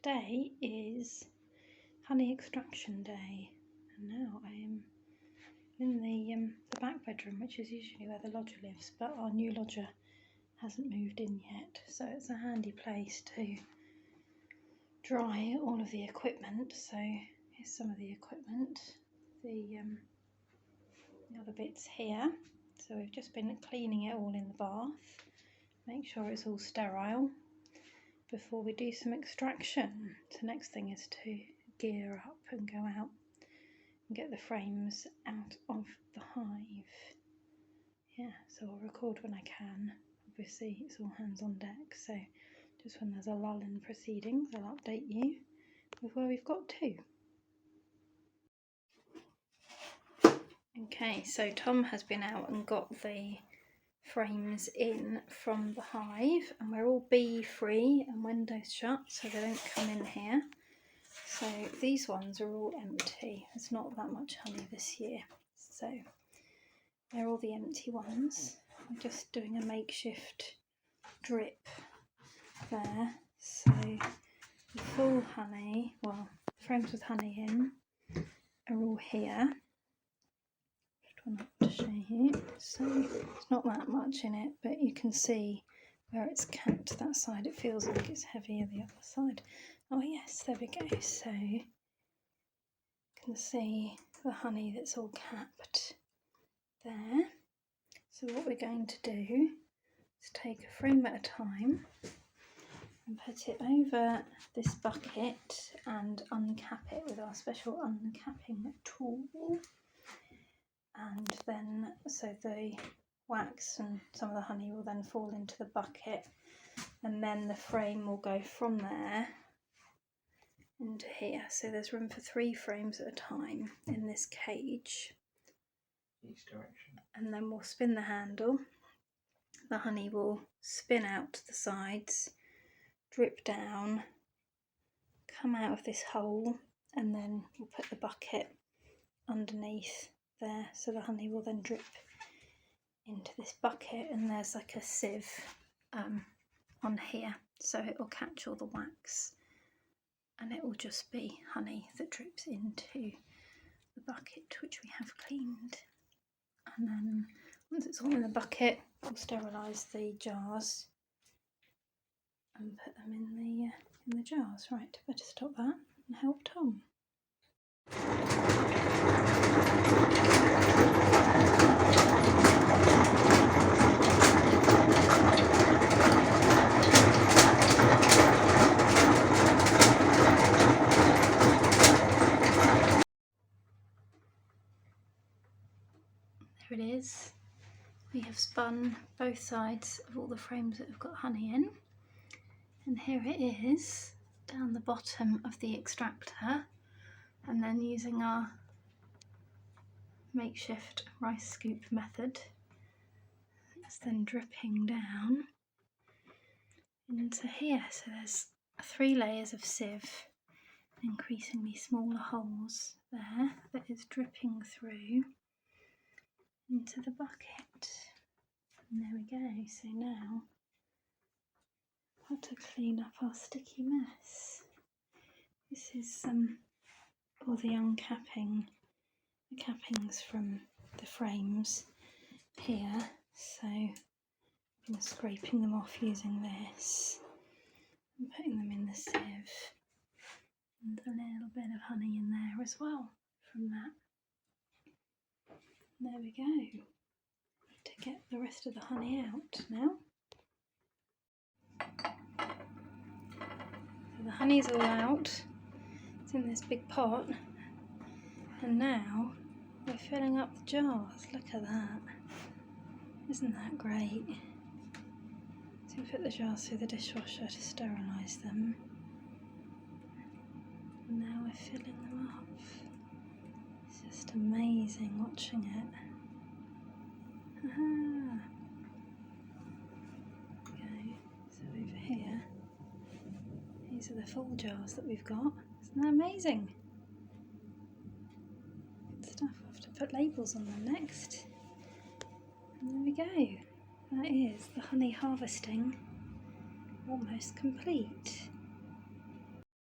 today is honey extraction day, and now I am in the back bedroom, which is usually where the lodger lives, but our new lodger hasn't moved in yet, so it's a handy place to dry all of the equipment. So here's some of the equipment, the other bits here. So we've just been cleaning it all in the bath, make sure it's all sterile before we do some extraction. So next thing is to gear up and go out and get the frames out of the hive. Yeah, so I'll record when I can. Obviously it's all hands on deck, so just when there's a lull in proceedings I'll update you with where we've got to. Okay, so Tom has been out and got the frames in from the hive, and we're all bee free and windows shut so they don't come in here. So these ones are all empty. There's not that much honey this year, so they're all the empty ones. I'm just doing a makeshift drip there. So the full honey, well, frames with honey in, are all here. Just want to show you. So it's not that much in it, but you can see where it's capped that side. It feels like it's heavier the other side. Oh yes, there we go. So you can see the honey that's all capped there. So what we're going to do is take a frame at a time and put it over this bucket and uncap it with our special uncapping tool. And then, so the wax and some of the honey will then fall into the bucket, and then the frame will go from there into here. So there's room for 3 frames at a time in this cage. Each direction. And then we'll spin the handle. The honey will spin out to the sides, drip down, come out of this hole, and then we'll put the bucket underneath there, so the honey will then drip into this bucket, and there's like a sieve on here, so it will catch all the wax and it will just be honey that drips into the bucket, which we have cleaned. And then once it's all in the bucket, we'll sterilise the jars and put them in the jars. Right, better stop that and help Tom. There it is. We have spun both sides of all the frames that have got honey in, and here it is down the bottom of the extractor, and then using our makeshift rice scoop method, it's then dripping down into here. So there's 3 layers of sieve, increasingly smaller holes there, that is dripping through into the bucket. And there we go. So now how to clean up our sticky mess. This is all the uncapping, the cappings from the frames here. So I've been scraping them off using this and putting them in the sieve, and a little bit of honey in there as well from that. And there we go. To get the rest of the honey out now. So the honey's all out. It's in this big pot, and now we're filling up the jars. Look at that. Isn't that great? So we put the jars through the dishwasher to sterilise them. And now we're filling them up. It's just amazing watching it. Aha. Okay, so over here, these are the full jars that we've got. Isn't that amazing? Good stuff. I'll have to put labels on them next. And there we go. That is the honey harvesting almost complete.